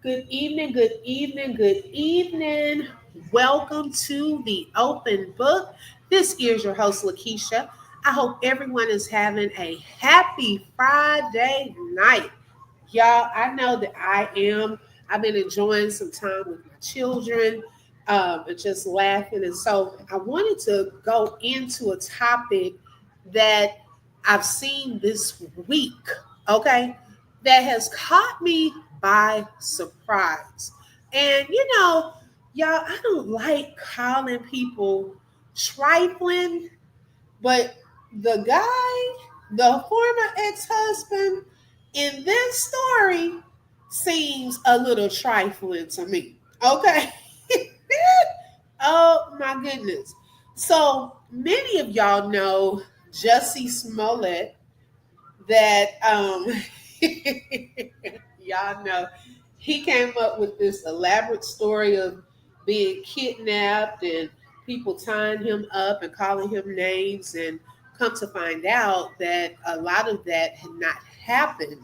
Good evening, good evening, good evening. Welcome to the open book. This is your host, Lakeisha. I hope everyone is having a happy Friday night. Y'all, I know that I am. I've been enjoying some time with my children and just laughing. And so I wanted to go into a topic that I've seen this week, okay, that has caught me by surprise. And, y'all, I don't like calling people trifling, but the guy, the former ex husband in this story seems a little trifling to me. Okay. Oh my goodness. So many of y'all know Jussie Smollett that y'all know he came up with this elaborate story of being kidnapped and people tying him up and calling him names, and come to find out that a lot of that had not happened.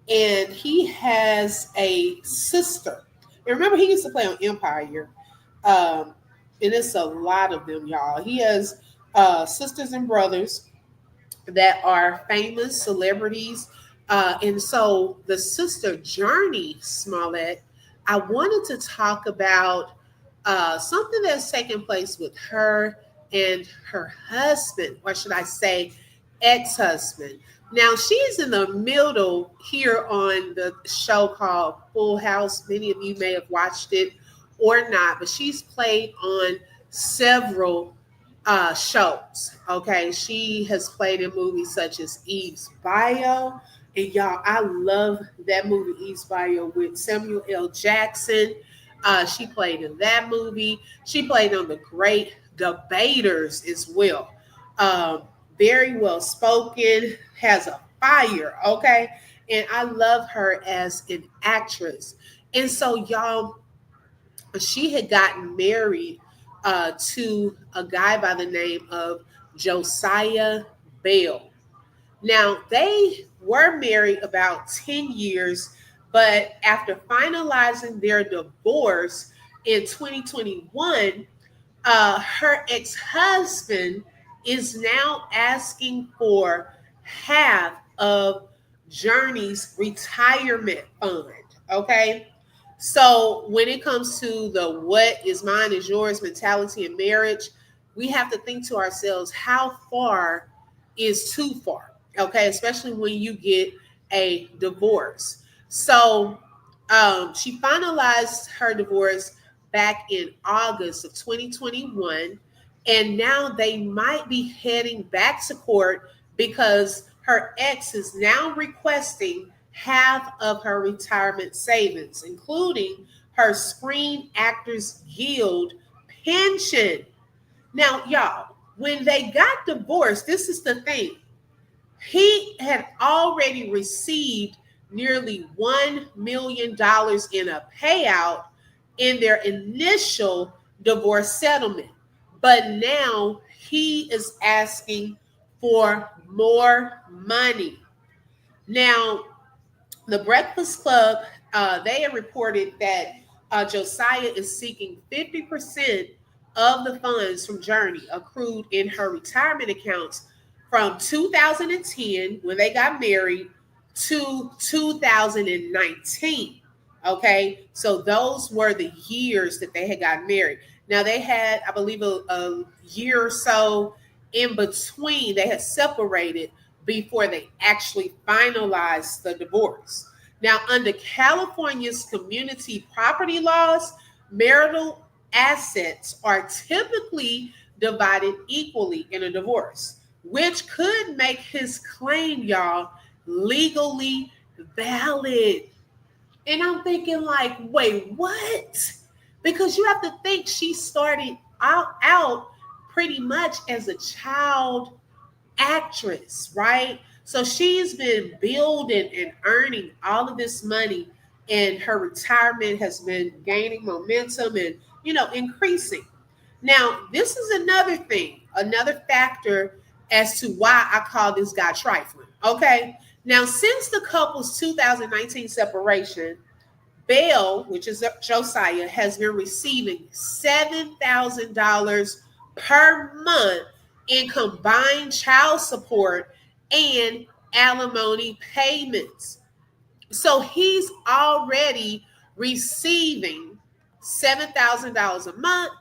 And he has a sister. And remember, he used to play on Empire. Um, and it's a lot of them, y'all. He has sisters and brothers that are famous celebrities. And so the sister Jurnee Smollett, I wanted to talk about something that's taking place with her and her husband, or should I say, ex husband. Now, she's in the middle here on the show called Full House. Many of you may have watched it or not, but she's played on several shows. Okay, she has played in movies such as Eve's Bio, and y'all, I love that movie Eve's Bio with Samuel L. Jackson. She played in that movie. She played on The Great Debaters as well. Um, Very well spoken, has a fire. Okay, and I love her as an actress. And so, y'all, she had gotten married to a guy by the name of Josiah Bell. Now, they were married about 10 years, but after finalizing their divorce in 2021, her ex husband is now asking for half of Journey's retirement fund. Okay. So when it comes to the what is mine is yours mentality in marriage, we have to think to ourselves, how far is too far? Okay, especially when you get a divorce. So she finalized her divorce back in August of 2021, and now they might be heading back to court because her ex is now requesting half of her retirement savings, including her Screen Actors Guild pension. Now, y'all, when they got divorced, this is the thing. He had already received nearly $1 million in a payout in their initial divorce settlement. But now he is asking for more money. Now, the Breakfast Club, they have reported that Josiah is seeking 50% of the funds from Journey accrued in her retirement accounts from 2010, when they got married, to 2019. Okay, so those were the years that they had gotten married. Now they had, I believe, a year or so in between. They had separated before they actually finalized the divorce. Now, under California's community property laws, marital assets are typically divided equally in a divorce, which could make his claim, y'all, legally valid. And I'm thinking, like, wait, what? Because you have to think she started out pretty much as a child actress, right? So she's been building and earning all of this money, and her retirement has been gaining momentum and, increasing. Now, this is another thing, another factor as to why I call this guy trifling. Okay. Now, since the couple's 2019 separation, Bell, which is Josiah, has been receiving $7,000 per month in combined child support and alimony payments. So he's already receiving $7,000 a month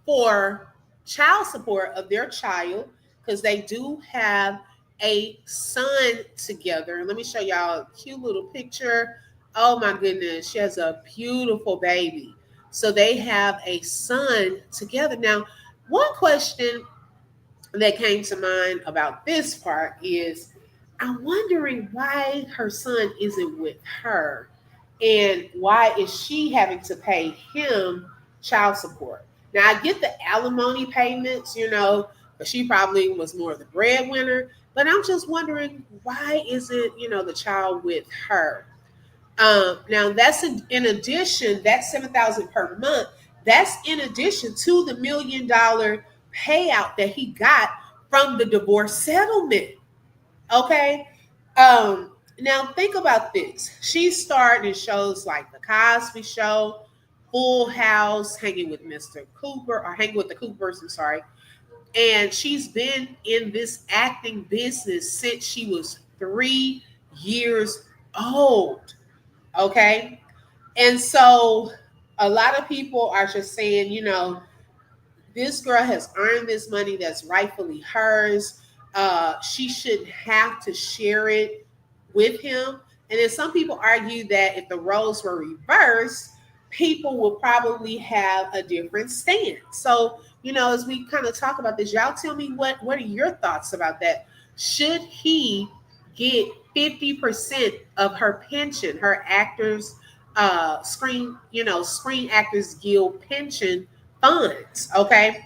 for child support of their child, because they do have a son together. Let me show y'all a cute little picture. Oh my goodness, she has a beautiful baby. So they have a son together. Now, one question that came to mind about this part is, I'm wondering why her son isn't with her, and why is she having to pay him child support. Now, I get the alimony payments, but she probably was more of the breadwinner, but I'm just wondering, why isn't, the child with her? Now, that's in addition, that's 7,000 per month. That's in addition to the $1 million payout that he got from the divorce settlement. Okay. Now think about this. She starred in shows like The Cosby Show, Full House, Hanging with Mr. Cooper, or Hanging with the Coopers, I'm sorry. And she's been in this acting business since she was 3 years old. Okay. And so a lot of people are just saying, this girl has earned this money that's rightfully hers. She shouldn't have to share it with him. And then some people argue that if the roles were reversed, people would probably have a different stance. So, as we kind of talk about this, y'all tell me what are your thoughts about that? Should he get 50% of her pension, her actors, Screen Actors Guild pension funds? Okay.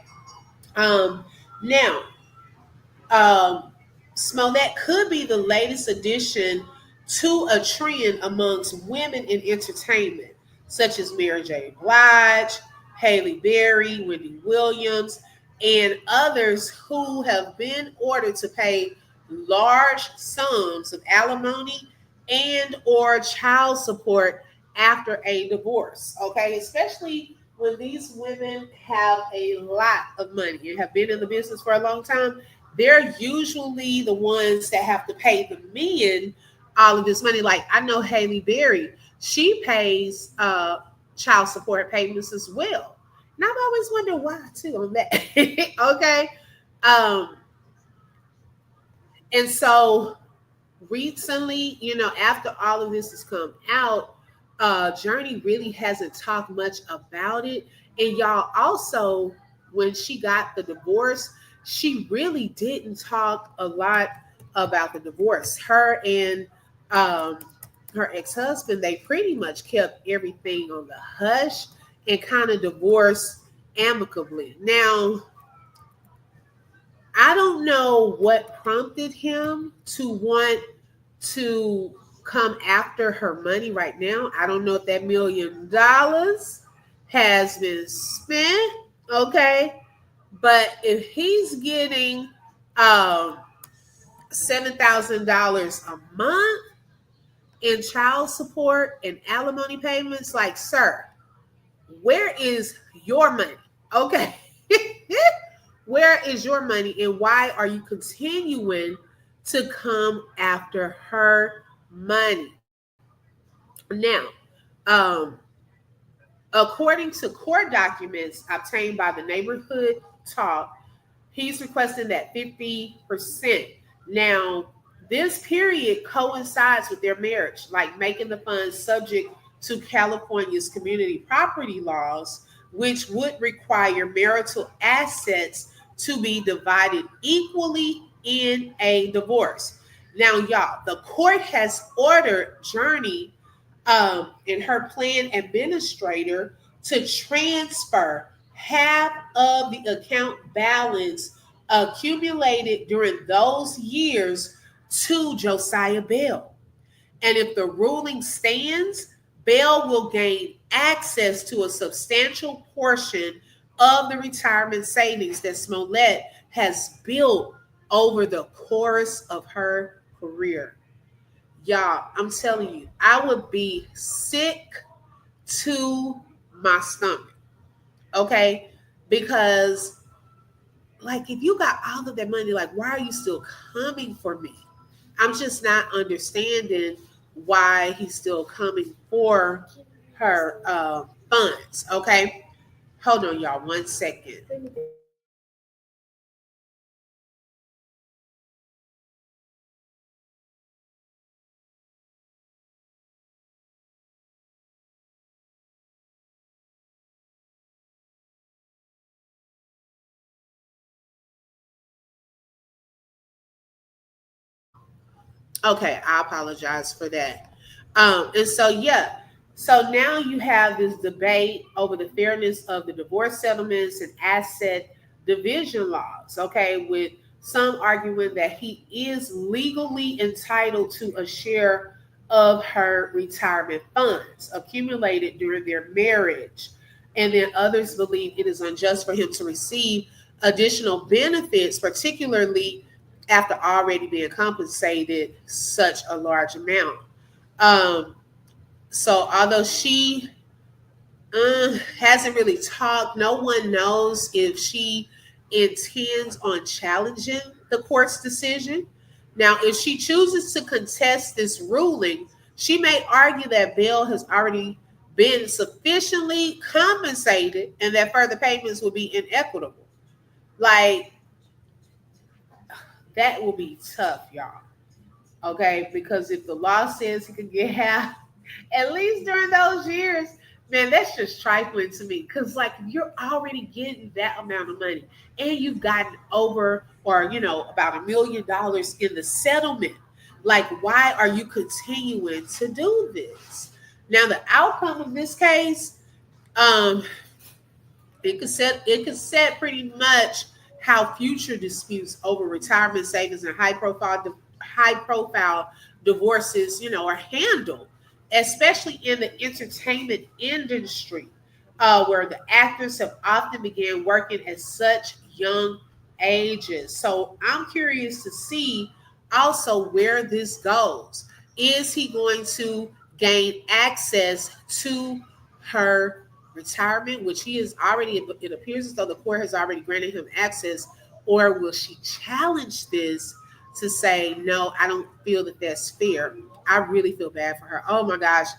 Now, Smollett could be the latest addition to a trend amongst women in entertainment, such as Mary J. Blige, Halle Berry, Wendy Williams, and others who have been ordered to pay large sums of alimony and or child support after a divorce. Okay, especially when these women have a lot of money and have been in the business for a long time. They're usually the ones that have to pay the men all of this money. Like, I know Halle Berry, she pays child support payments as well. And I've always wondered why too on that. Okay. And so recently, after all of this has come out, Jurnee really hasn't talked much about it. And y'all, also, when she got the divorce, she really didn't talk a lot about the divorce. Her and her ex-husband, they pretty much kept everything on the hush and kind of divorced amicably. Now, I don't know what prompted him to want to come after her money right now. I don't know if that $1 million has been spent. Okay. But if he's getting $7,000 a month in child support and alimony payments, like, sir, where is your money? Okay. Where is your money, and why are you continuing to come after her money? Now, according to court documents obtained by the Neighborhood Talk, he's requesting that 50%. Now, this period coincides with their marriage, like making the funds subject to California's community property laws, which would require marital assets to be divided equally in a divorce. Now, y'all, the court has ordered Jurnee and her plan administrator to transfer half of the account balance accumulated during those years to Josiah Bell. And if the ruling stands, Bell will gain access to a substantial portion of the retirement savings that Smollett has built over the course of her career. Y'all, I'm telling you, I would be sick to my stomach. Okay? Because, like, if you got all of that money, like, why are you still coming for me? I'm just not understanding why he's still coming for her funds. Okay? Hold on, y'all, 1 second. Okay, I apologize for that. And so, yeah, so now you have this debate over the fairness of the divorce settlements and asset division laws. Okay, with some arguing that he is legally entitled to a share of her retirement funds accumulated during their marriage. And then others believe it is unjust for him to receive additional benefits, particularly after already being compensated such a large amount. Um, so although she hasn't really talked, no one knows if she intends on challenging the court's decision. Now, if she chooses to contest this ruling, she may argue that Bill has already been sufficiently compensated and that further payments will be inequitable. Like, that will be tough, y'all. Okay, because if the law says he could get half, at least during those years, man, that's just trifling to me. Because, like, you're already getting that amount of money and you've gotten over, or, about $1 million in the settlement. Like, why are you continuing to do this? Now, the outcome of this case, um, it could set pretty much how future disputes over retirement savings and high profile divorces, are handled, especially in the entertainment industry, where the actors have often began working at such young ages. So I'm curious to see also where this goes. Is he going to gain access to her retirement, which he is already, it appears as though the court has already granted him access, or will she challenge this to say, no, I don't feel that that's fair? I really feel bad for her. Oh my gosh,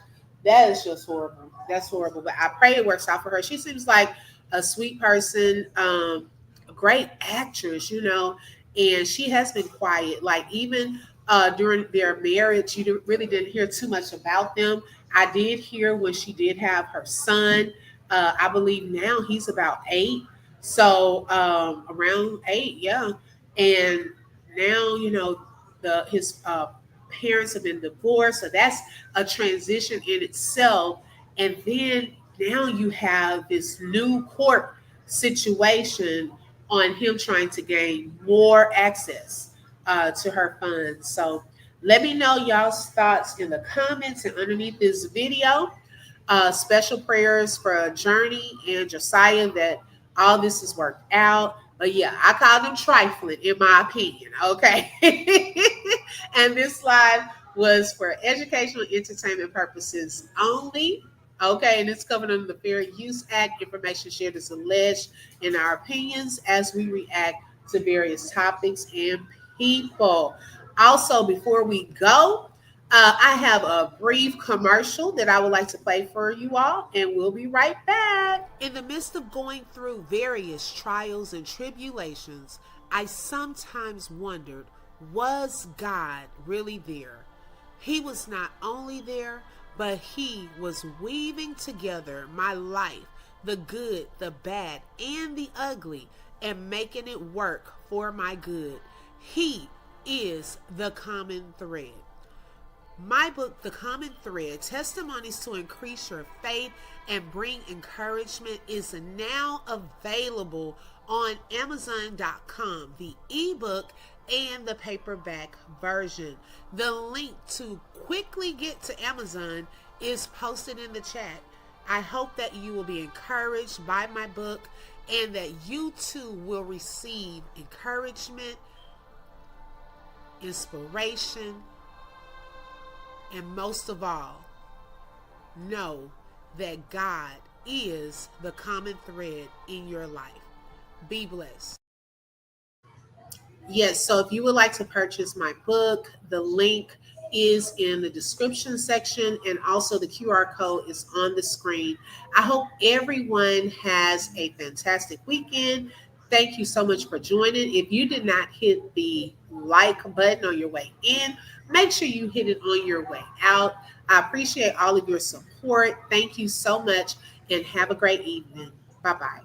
that is just horrible. That's horrible. But I pray it works out for her. She seems like a sweet person, a great actress, and she has been quiet. Like, even during their marriage, really didn't hear too much about them. I did hear when she did have her son. I believe now he's about 8. So around 8, yeah. And now, his parents have been divorced. So that's a transition in itself. And then now you have this new court situation on him trying to gain more access to her funds. So let me know y'all's thoughts in the comments and underneath this video. Special prayers for Jurnee and Josiah that all this has worked out. But yeah, I call them trifling in my opinion. Okay. And this live was for educational entertainment purposes only. Okay, and it's covered under the Fair Use Act. Information shared is alleged in our opinions as we react to various topics and people. Also, before we go, I have a brief commercial that I would like to play for you all, and we'll be right back. In the midst of going through various trials and tribulations, I sometimes wondered, was God really there? He was not only there, but He was weaving together my life, the good, the bad, and the ugly, and making it work for my good. He is the common thread. My book, The Common Thread, Testimonies to Increase Your Faith and Bring Encouragement, is now available on Amazon.com, the ebook and the paperback version. The link to quickly get to Amazon is posted in the chat. I hope that you will be encouraged by my book and that you too will receive encouragement, inspiration, And most of all, know that God is the common thread in your life. Be blessed. Yes, so if you would like to purchase my book, the link is in the description section, and also the QR code is on the screen. I hope everyone has a fantastic weekend. Thank you so much for joining. If you did not hit the like button on your way in, make sure you hit it on your way out. I appreciate all of your support. Thank you so much, and have a great evening. Bye bye.